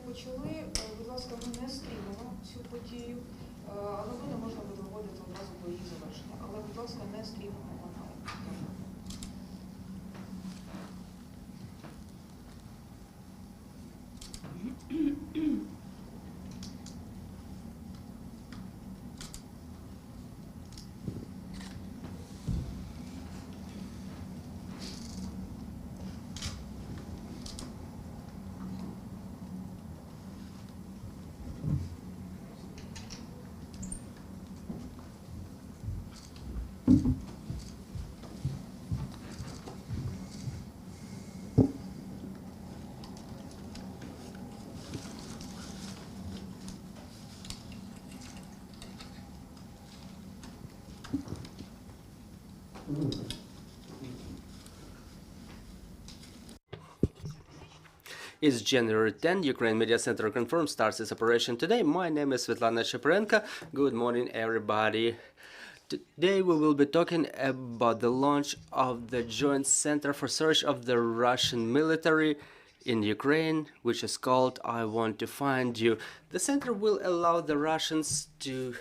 почали. Будь ласка, ми не стрімимо цю подію, але не можна буде виводити одразу до її завершення. Але, будь ласка, не стрімимо канал. It's January 10. Ukraine Media Center confirmed starts its operation today. My name is Vitaly Matvienko. Good morning, everybody. Today we will be talking about the launch of the Joint Center for Search of the Russian Military in Ukraine, which is called I Want to Find You. The center will allow the Russians to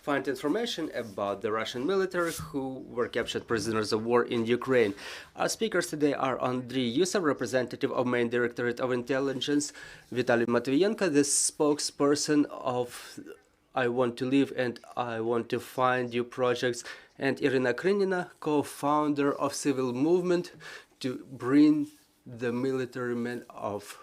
find information about the Russian military who were captured prisoners of war in Ukraine. Our speakers today are Andrii Yusov, representative of Main Directorate of Intelligence, Vitaly Matvienko, the spokesperson of I Want to Live and I Want to Find You projects, and Iryna Krynina, co-founder of Civil Movement to bring the military men of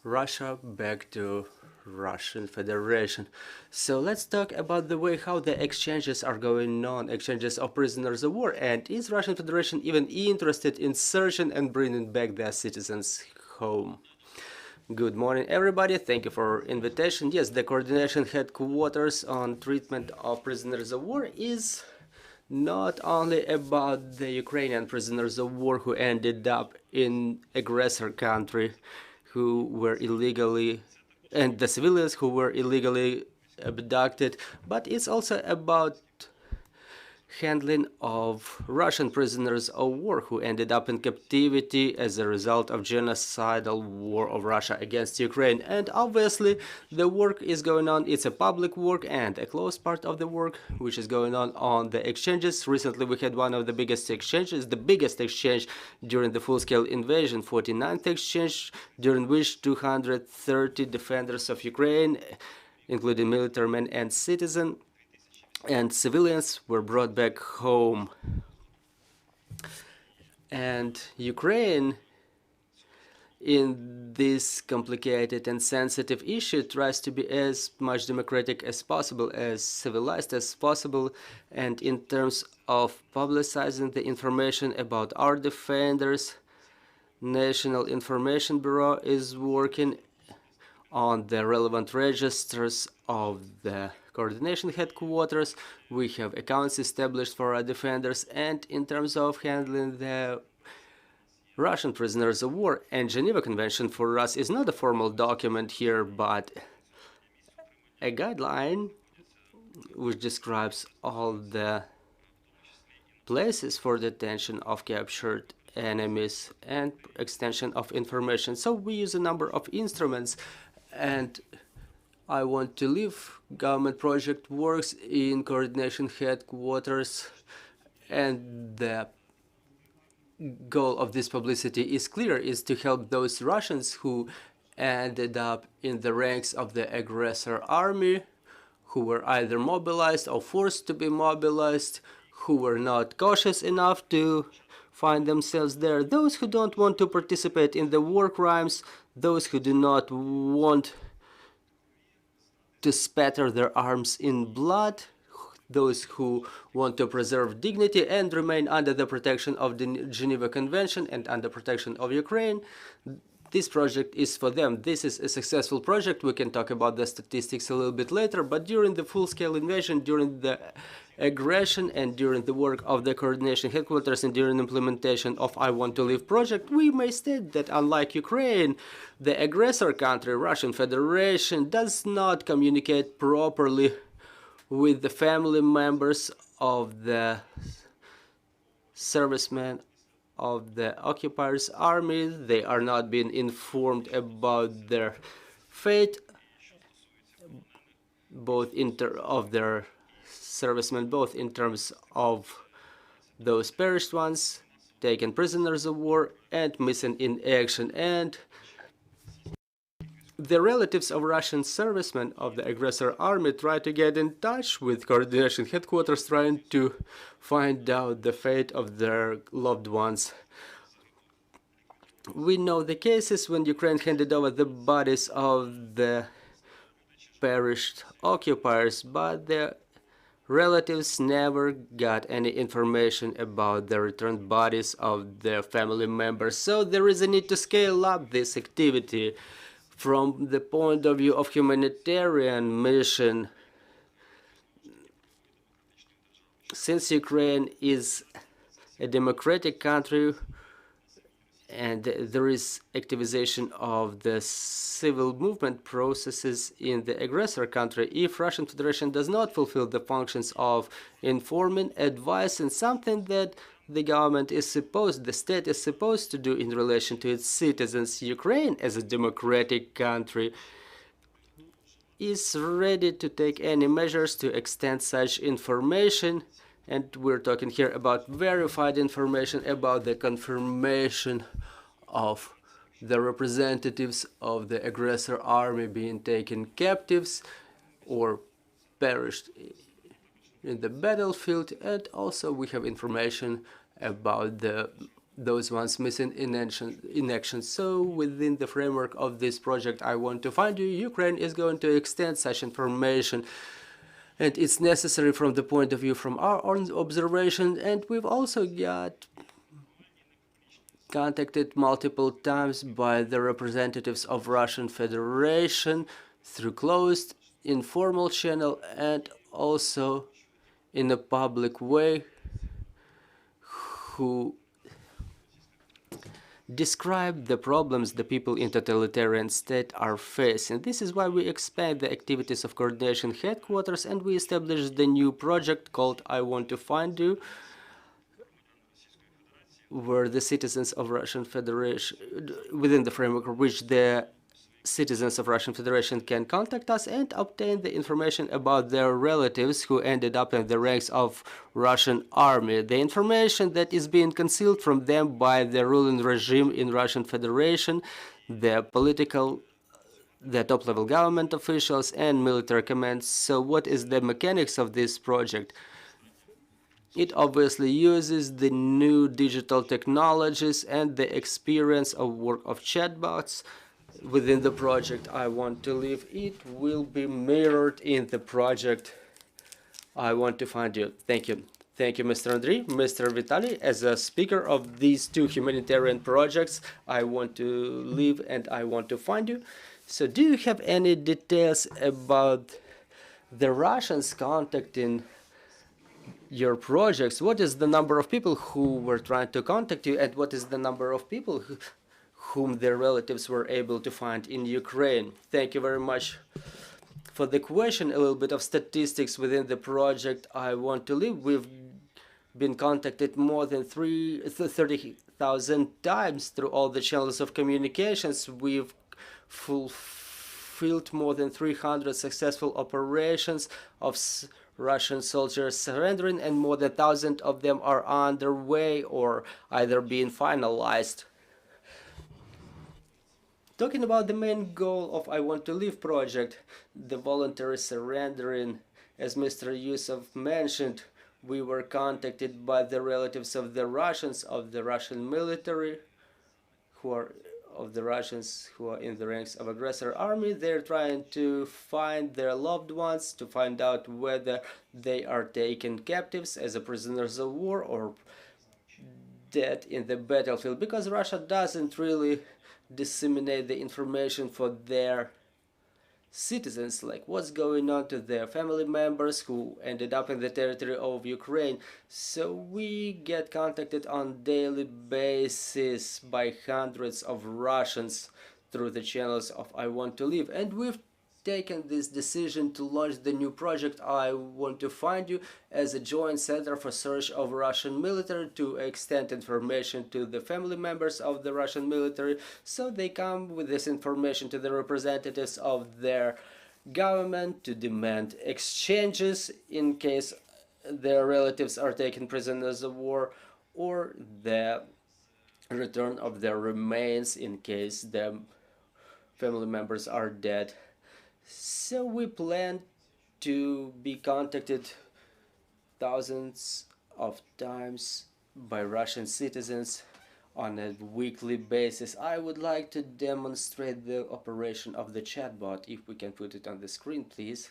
Russia back to Russian Federation. So let's talk about the way how the exchanges are going on, exchanges of prisoners of war, and is Russian Federation even interested in searching and bringing back their citizens home? Good morning, everybody. Thank you for invitation. Yes, the coordination headquarters on treatment of prisoners of war is not only about the Ukrainian prisoners of war who ended up in aggressor country, who were illegally, and the civilians who were illegally abducted, but it's also about handling of Russian prisoners of war who ended up in captivity as a result of genocidal war of Russia against Ukraine. And obviously the work is going on. It's a public work and a close part of the work which is going on the exchanges. Recently we had one of the biggest exchanges, the biggest exchange during the full-scale invasion, 49th exchange, during which 230 defenders of Ukraine, including military men and citizens, and civilians were brought back home. And Ukraine, in this complicated and sensitive issue, tries to be as much democratic as possible, as civilized as possible, and in terms of publicizing the information about our defenders, National Information Bureau is working on the relevant registers of the coordination headquarters. We have accounts established for our defenders, and in terms of handling the Russian prisoners of war, and Geneva Convention for us is not a formal document here, but a guideline which describes all the places for detention of captured enemies and extension of information. So we use a number of instruments, and I Want to Live government project works in coordination headquarters, and the goal of this publicity is clear, is to help those Russians who ended up in the ranks of the aggressor army, who were either mobilized or forced to be mobilized, who were not cautious enough to find themselves there, those who don't want to participate in the war crimes, those who do not want to spatter their arms in blood, those who want to preserve dignity and remain under the protection of the Geneva Convention and under protection of Ukraine. This project is for them. This is a successful project. We can talk about the statistics a little bit later, but during the full-scale invasion, during the aggression, and during the work of the coordination headquarters, and during implementation of I Want to Live project, we may state that unlike Ukraine, the aggressor country, Russian Federation, does not communicate properly with the family members of the servicemen of the occupiers' army. They are not being informed about their fate of their servicemen, both in terms of those perished ones, taken prisoners of war, and missing in action. And the relatives of Russian servicemen of the aggressor army try to get in touch with coordination headquarters, trying to find out the fate of their loved ones. We know the cases when Ukraine handed over the bodies of the perished occupiers, but their relatives never got any information about the returned bodies of their family members. So there is a need to scale up this activity from the point of view of humanitarian mission. Since Ukraine is a democratic country and there is activization of the civil movement processes in the aggressor country, if Russian Federation does not fulfill the functions of informing, advising, something that the government is supposed, the state is supposed to do in relation to its citizens, Ukraine as a democratic country is ready to take any measures to extend such information. And we're talking here about verified information, about the confirmation of the representatives of the aggressor army being taken captives or perished in the battlefield. And also we have information about those ones missing in action. So within the framework of this project, I Want to Find You, Ukraine is going to extend such information. And it's necessary from the point of view from our own observation. And we've also got contacted multiple times by the representatives of Russian Federation through closed informal channel and also in a public way, who describe the problems the people in totalitarian state are facing. This is why we expand the activities of coordination headquarters, and we established the new project called I Want to Find You, where the citizens of Russian Federation, within the framework of which the citizens of Russian Federation can contact us and obtain the information about their relatives who ended up in the ranks of Russian army. The information that is being concealed from them by the ruling regime in Russian Federation, the top-level government officials and military commands. So what is the mechanics of this project? It obviously uses the new digital technologies and the experience of work of chatbots. Within the project I Want to Live, it will be mirrored in the project I Want to Find You. Thank you. Thank you, Mr. Andrii. Mr. Vitaly, as a speaker of these two humanitarian projects, I Want to Live and I Want to Find You. So do you have any details about the Russians contacting your projects? What is the number of people who were trying to contact you, and what is the number of people whom their relatives were able to find in Ukraine? Thank you very much for the question. A little bit of statistics within the project I Want to Live. We've been contacted more than 30,000 times through all the channels of communications. We've fulfilled more than 300 successful operations of Russian soldiers surrendering, and more than 1,000 of them are underway or either being finalized. Talking about the main goal of I Want to Live project, the voluntary surrendering, as Mr. Yusov mentioned, we were contacted by the relatives of the Russians, of the Russian military, of the Russians who are in the ranks of aggressor army. They're trying to find their loved ones, to find out whether they are taken captives as a prisoners of war or dead in the battlefield, because Russia doesn't really disseminate the information for their citizens, like what's going on to their family members who ended up in the territory of Ukraine. So we get contacted on daily basis by hundreds of Russians through the channels of I Want to Live, and we've taken this decision to launch the new project I Want to Find You as a joint center for search of Russian military to extend information to the family members of the Russian military, so they come with this information to the representatives of their government to demand exchanges in case their relatives are taken prisoners of war, or the return of their remains in case their family members are dead. So we plan to be contacted thousands of times by Russian citizens on a weekly basis. I would like to demonstrate the operation of the chatbot. If we can put it on the screen, please.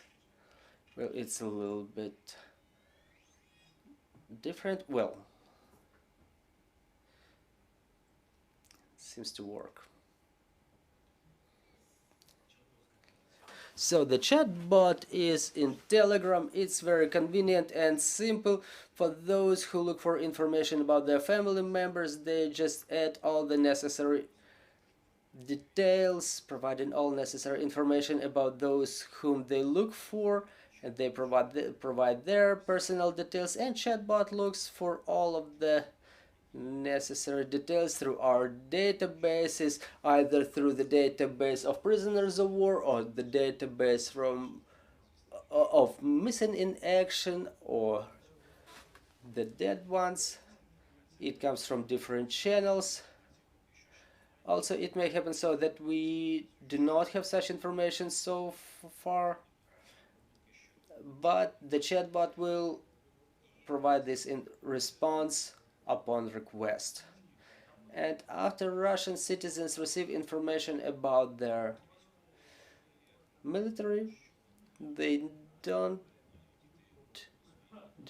Well, it's a little bit different. Well, seems to work. So the chatbot is in Telegram. It's very convenient and simple for those who look for information about their family members. They just add all the necessary details, providing all necessary information about those whom they look for, and they provide their personal details, and chatbot looks for all of the necessary details through our databases, either through the database of prisoners of war or the database from of missing in action or the dead ones. It comes from different channels. Also, it may happen so that we do not have such information so far, but the chatbot will provide this in response upon request. And after Russian citizens receive information about their military, they are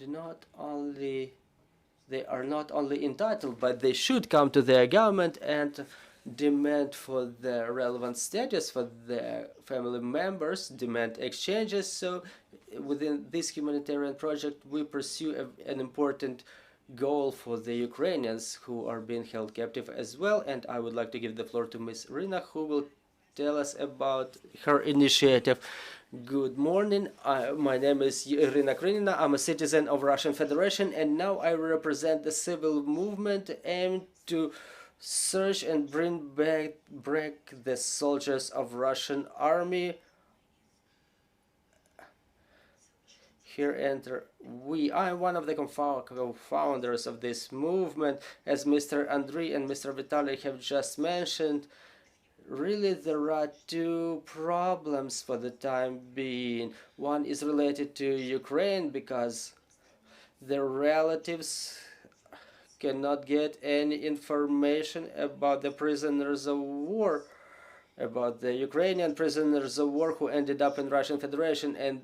not only entitled, but they should come to their government and demand for the relevant status for their family members, demand exchanges. So within this humanitarian project, we pursue an important goal for the Ukrainians who are being held captive as well. And I would like to give the floor to Ms. Iryna, who will tell us about her initiative. Good morning. My name is Iryna Krynina. I'm a citizen of Russian Federation, and now I represent the civil movement aimed to search and bring back the soldiers of Russian army. Here enter we. I'm one of the co-founders of this movement. As Mr. Andrii and Mr. Vitaly have just mentioned, really there are two problems for the time being. One is related to Ukraine because their relatives cannot get any information about the prisoners of war, about the Ukrainian prisoners of war who ended up in Russian Federation, and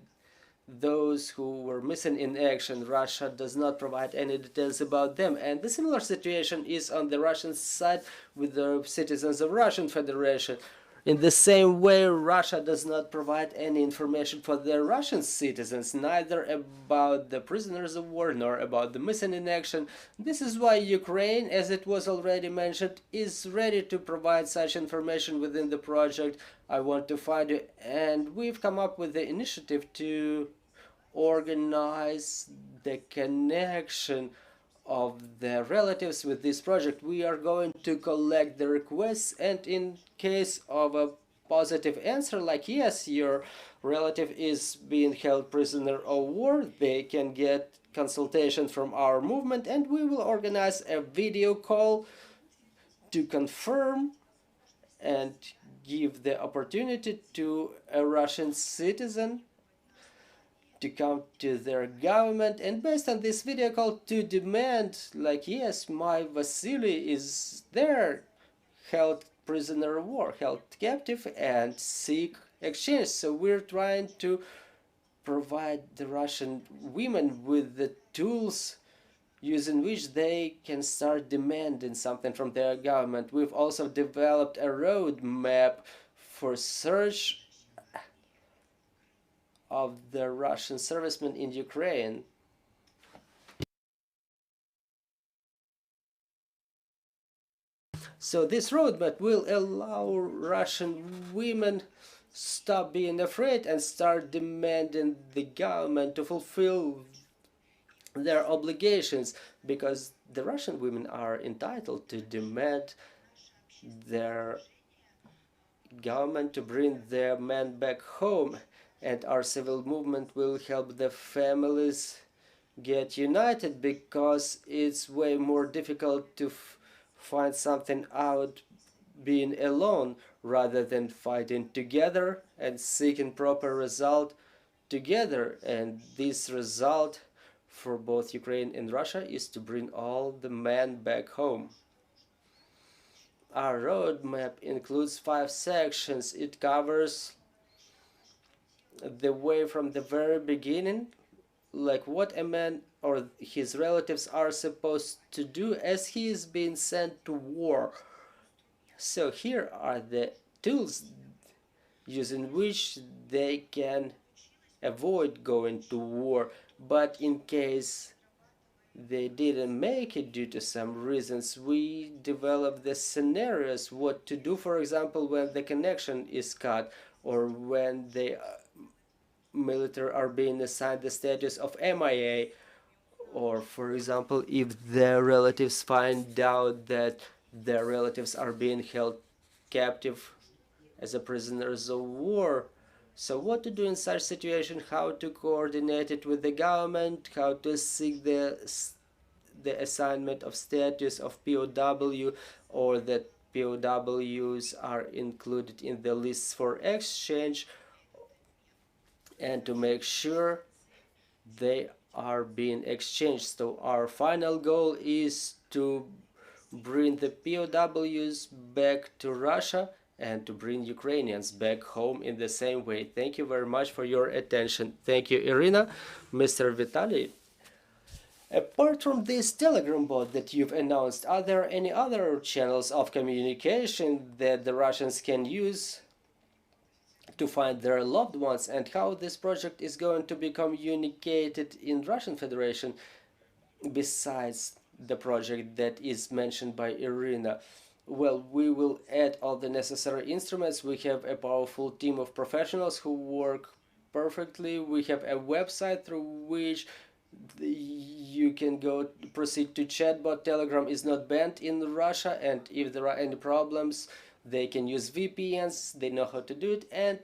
those who were missing in action. Russia does not provide any details about them. And the similar situation is on the Russian side with the citizens of Russian Federation. In the same way, Russia does not provide any information for the Russian citizens, neither about the prisoners of war nor about the missing in action. This is why Ukraine, as it was already mentioned, is ready to provide such information within the project I Want to Find You. And we've come up with the initiative to organize the connection of the relatives with this project. We are going to collect the requests, and in case of a positive answer like yes, your relative is being held prisoner of war, they can get consultation from our movement, and we will organize a video call to confirm and give the opportunity to a Russian citizen to come to their government, and based on this video call to demand, like, yes, my Vasily is there, held prisoner of war, held captive, and seek exchange. So we're trying to provide the Russian women with the tools using which they can start demanding something from their government. We've also developed a roadmap for search of the Russian servicemen in Ukraine. So this roadmap will allow Russian women stop being afraid and start demanding the government to fulfill their obligations, because the Russian women are entitled to demand their government to bring their men back home, and our civil movement will help the families get united, because it's way more difficult to find something out being alone rather than fighting together and seeking proper result together. And this result for both Ukraine and Russia is to bring all the men back home. Our roadmap includes 5 sections. It covers the way from the very beginning, like what a man or his relatives are supposed to do as he is being sent to war. So here are the tools using which they can avoid going to war, but in case they didn't make it due to some reasons, we developed the scenarios what to do, for example, when the connection is cut, or when the military are being assigned the status of MIA, or for example if their relatives find out that their relatives are being held captive as a prisoners of war. So what to do in such situation, how to coordinate it with the government, how to seek the assignment of status of POW, or that POWs are included in the lists for exchange, and to make sure they are being exchanged. So our final goal is to bring the POWs back to Russia and to bring Ukrainians back home in the same way. Thank you very much for your attention. Thank you, Iryna. Mr. Vitaly, apart from this Telegram bot that you've announced, are there any other channels of communication that the Russians can use to find their loved ones, and how this project is going to be communicated in Russian Federation besides the project that is mentioned by Iryna? Well, we will add all the necessary instruments. We have a powerful team of professionals who work perfectly. We have a website through which you can go proceed to chatbot. Telegram is not banned in Russia, and if there are any problems, they can use VPNs. They know how to do it, and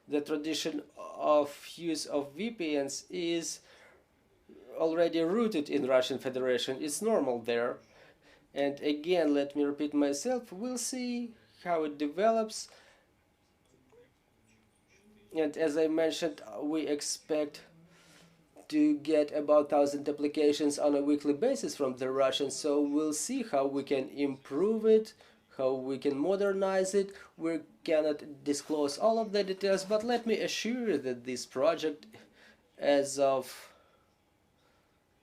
the tradition of use of VPNs is already rooted in Russian Federation. It's normal there. And again, let me repeat myself, we'll see how it develops. And as I mentioned, we expect to get about 1,000 applications on a weekly basis from the Russians, so we'll see how we can improve it, how we can modernize it. We cannot disclose all of the details, but let me assure you that this project, as of,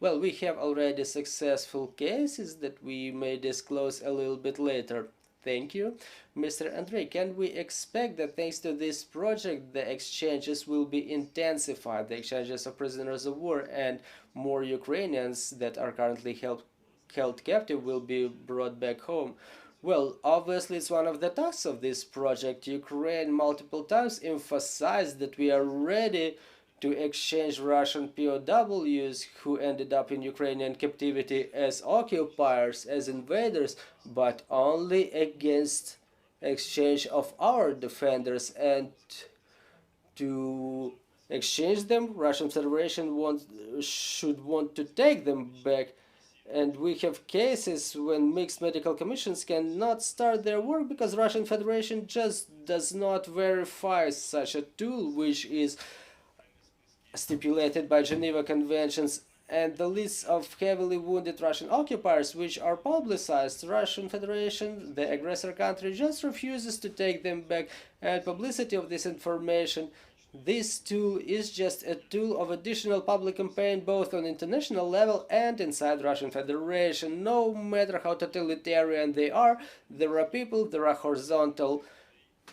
well, we have already successful cases that we may disclose a little bit later. Thank you. Mr. Andrii, can we expect that thanks to this project the exchanges will be intensified, the exchanges of prisoners of war, and more Ukrainians that are currently held captive will be brought back home? Well, obviously it's one of the tasks of this project. Ukraine multiple times emphasized that we are ready to exchange Russian POWs who ended up in Ukrainian captivity as occupiers, as invaders, but only against exchange of our defenders. And to exchange them, Russian Federation should want to take them back. And we have cases when mixed medical commissions cannot start their work because Russian Federation just does not verify such a tool, which is stipulated by Geneva Conventions, and the list of heavily wounded Russian occupiers which are publicized. Russian Federation, the aggressor country, just refuses to take them back, and publicity of this information, this tool is just a tool of additional public campaign both on international level and inside Russian Federation. No matter how totalitarian they are, there are people, there are horizontal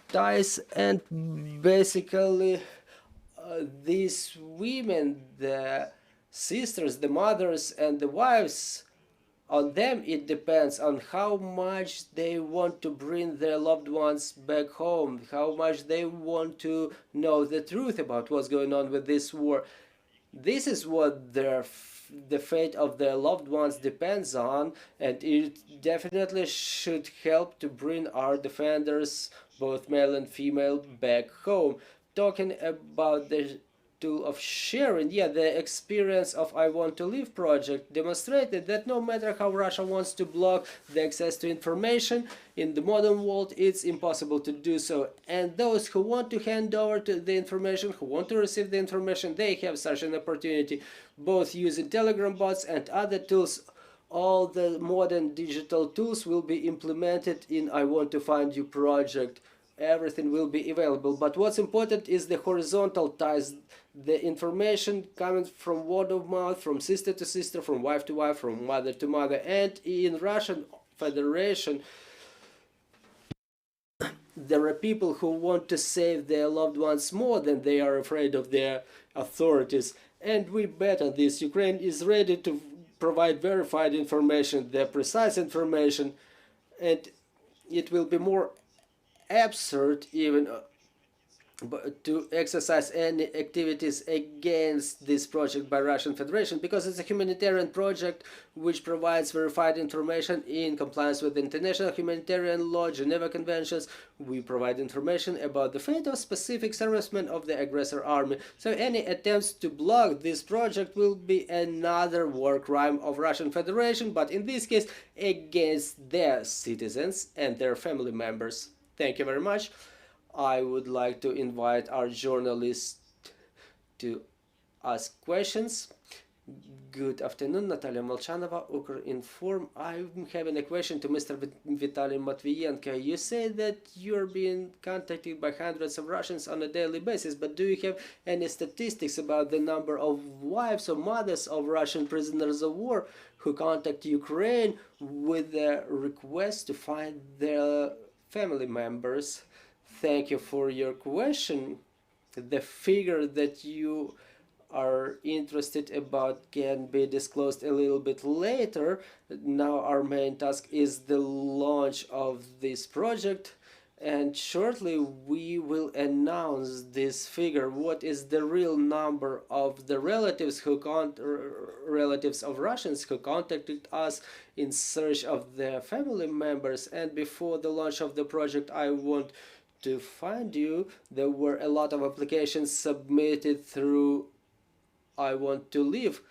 ties, and basically these women, the sisters, the mothers, and the wives on them it depends on how much they want to bring their loved ones back home, how much they want to know the truth about what's going on with this war. This is what the fate of their loved ones depends on, and it definitely should help to bring our defenders, both male and female, back home. Talking about the tool of sharing, yeah, the experience of I Want to Live project demonstrated that no matter how Russia wants to block the access to information, in the modern world it's impossible to do so. And those who want to hand over to the information, who want to receive the information, they have such an opportunity, both using Telegram bots and other tools. All the modern digital tools will be implemented in I Want to Find You project. Everything will be available, but what's important is the horizontal ties, the information coming from word of mouth, from sister to sister, from wife to wife, from mother to mother. And in Russian Federation there are people who want to save their loved ones more than they are afraid of their authorities, and we bet on this. Ukraine is ready to provide verified information, the precise information, and it will be more absurd even to exercise any activities against this project by Russian Federation, because it's a humanitarian project which provides verified information in compliance with international humanitarian law, Geneva Conventions. We provide information about the fate of specific servicemen of the aggressor army. So any attempts to block this project will be another war crime of Russian Federation, but in this case against their citizens and their family members. Thank you very much. I would like to invite our journalist to ask questions. Good afternoon, Natalia Molchanova, Ukrinform. I'm having a question to Mr. Vitaly Matvienko. You say that you're being contacted by hundreds of Russians on a daily basis, but do you have any statistics about the number of wives or mothers of Russian prisoners of war who contact Ukraine with a request to find their family members? Thank you for your question. The figure that you are interested about can be disclosed a little bit later. Now our main task is the launch of this project, and shortly we will announce this figure. What is the real number of the relatives of Russians who contacted us in search of their family members? And before the launch of the project, I want to find you, there were a lot of applications submitted through I Want to Live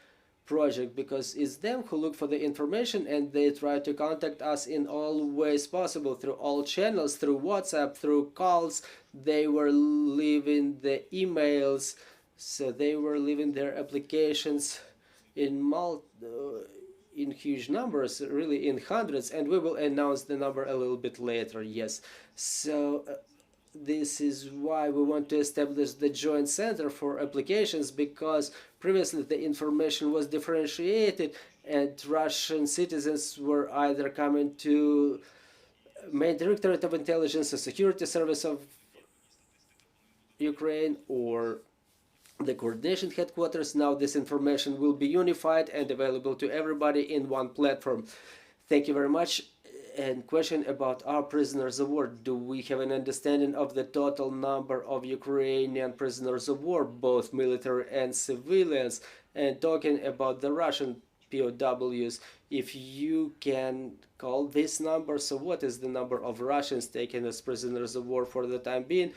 project, because it's them who look for the information and they try to contact us in all ways possible, through all channels, through WhatsApp, through calls. They were leaving the emails, so they were leaving their applications in huge numbers, really in hundreds, and we will announce the number a little bit later. Yes, so this is why we want to establish the joint center for applications, because previously the information was differentiated and Russian citizens were either coming to main Directorate of Intelligence or Security Service of Ukraine or the coordination headquarters. Now this information will be unified and available to everybody in one platform. Thank you very much. And question about our prisoners of war. Do we have an understanding of the total number of Ukrainian prisoners of war, both military and civilians? And talking about the Russian POWs, if you can call this number, so what is the number of Russians taken as prisoners of war for the time being?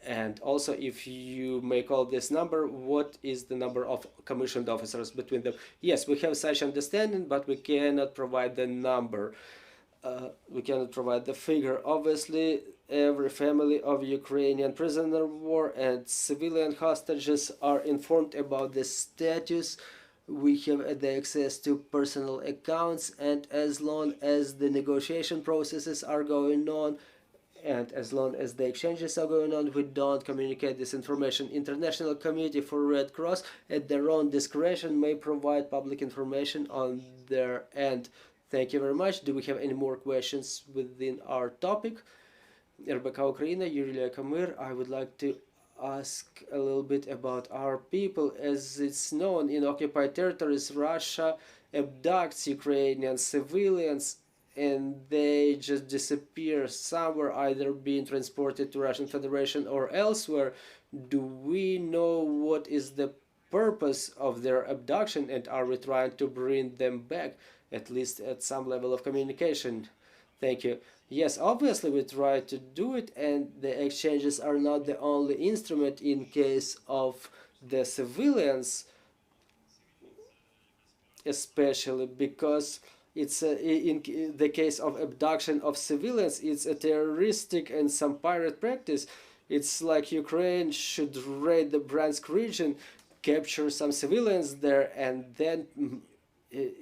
And also, if you may call this number, what is the number of commissioned officers between them? Yes, we have such understanding, but we cannot provide the number. We cannot provide the figure. Obviously, every family of Ukrainian prisoner of war and civilian hostages are informed about the status. We have the access to personal accounts, and as long as the negotiation processes are going on, and as long as the exchanges are going on, we don't communicate this information. International Committee for Red Cross, at their own discretion, may provide public information on their end. Thank you very much. Do we have any more questions within our topic? RBK Ukraine, Iryna Krynina, I would like to ask a little bit about our people. As it's known, in occupied territories, Russia abducts Ukrainian civilians and they just disappear somewhere, either being transported to Russian Federation or elsewhere. Do we know what is the purpose of their abduction, and are we trying to bring them back, at least at some level of communication? Thank you. Yes, obviously we try to do it, and the exchanges are not the only instrument in case of the civilians, especially because it's in the case of abduction of civilians, it's a terroristic and some pirate practice. It's like Ukraine should raid the Bryansk region, capture some civilians there, and then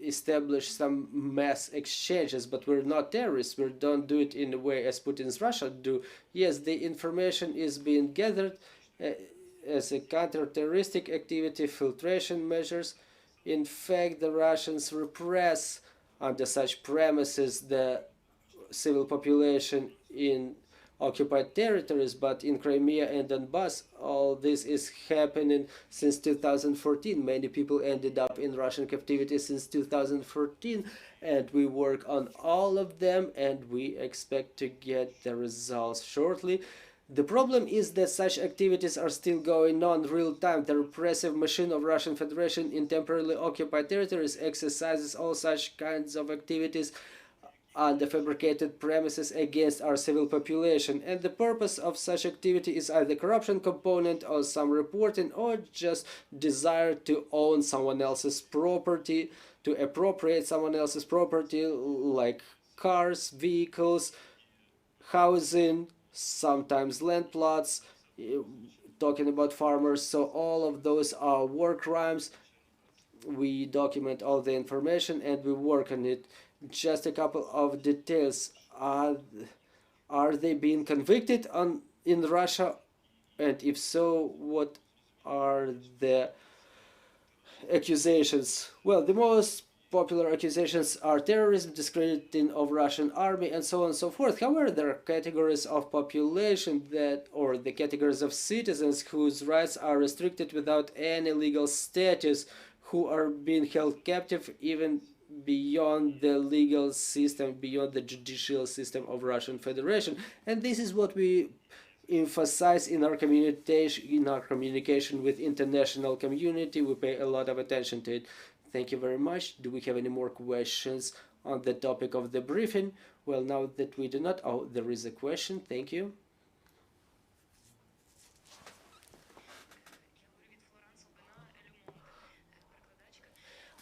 establish some mass exchanges. But we're not terrorists. We don't do it in a way as Putin's Russia do. Yes, the information is being gathered as a counter-terroristic activity, filtration measures. In fact, the Russians repress under such premises the civil population in occupied territories, but in Crimea and Donbass, all this is happening since 2014. Many people ended up in Russian captivity since 2014, and we work on all of them, and we expect to get the results shortly. The problem is that such activities are still going on real time. The repressive machine of Russian Federation in temporarily occupied territories exercises all such kinds of activities on the fabricated premises against our civil population, and the purpose of such activity is either corruption component or some reporting, or just desire to own someone else's property, to appropriate someone else's property, like cars, vehicles, housing, sometimes land plots, talking about farmers. So all of those are war crimes. We document all the information and we work on it. Just a couple of details. Are they being convicted in Russia? And if so, what are the accusations? Well, the most popular accusations are terrorism, discrediting of Russian army, and so on and so forth. However, there are categories of population or the categories of citizens whose rights are restricted without any legal status, who are being held captive even beyond the legal system, beyond the judicial system of Russian Federation. And this is what we emphasize in our communication with international community. We pay a lot of attention to it. Thank you very much. Do we have any more questions on the topic of the briefing? Well, now that we do not, there is a question. Thank you.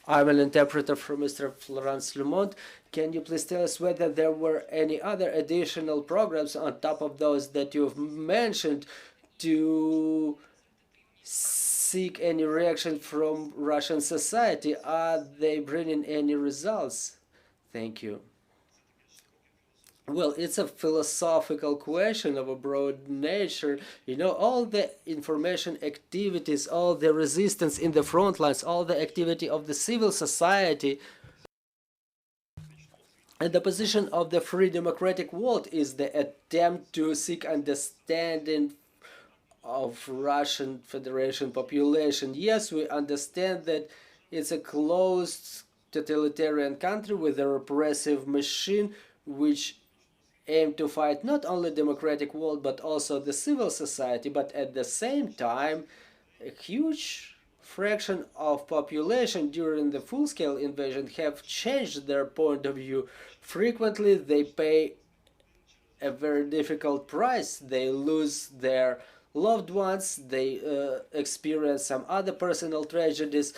I'm an interpreter for Mr. Florence Lumont. Can you please tell us whether there were any other additional programs on top of those that you've mentioned to seek any reaction from Russian society? Are they bringing any results? Thank you. Well, it's a philosophical question of a broad nature. You know, all the information activities, all the resistance in the front lines, all the activity of the civil society, and the position of the free democratic world is the attempt to seek understanding of Russian Federation population. Yes, we understand that it's a closed totalitarian country with a repressive machine which aim to fight not only democratic world but also the civil society, but at the same time a huge fraction of population during the full-scale invasion have changed their point of view. Frequently they pay a very difficult price. They lose their loved ones, they experience some other personal tragedies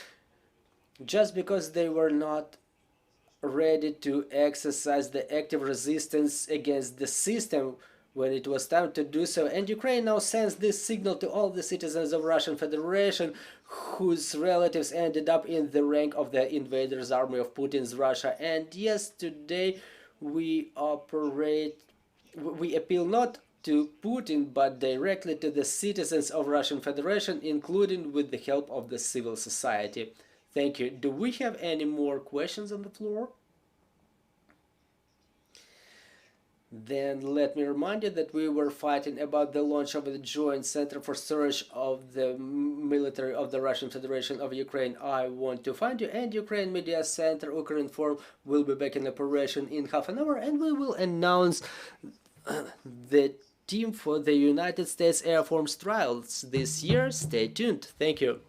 just because they were not ready to exercise the active resistance against the system when it was time to do so. And Ukraine now sends this signal to all the citizens of Russian Federation whose relatives ended up in the rank of the invaders' army of Putin's Russia. And yes, today we appeal not to Putin but directly to the citizens of Russian Federation, including with the help of the civil society. Thank you. Do we have any more questions on the floor? Then let me remind you that we were fighting about the launch of the joint center for storage of the military of the Russian Federation of Ukraine. I want to find you, and Ukraine Media Center Ukrinform will be back in operation in half an hour, and we will announce the team for the United States Air Force trials this year. Stay tuned. Thank you.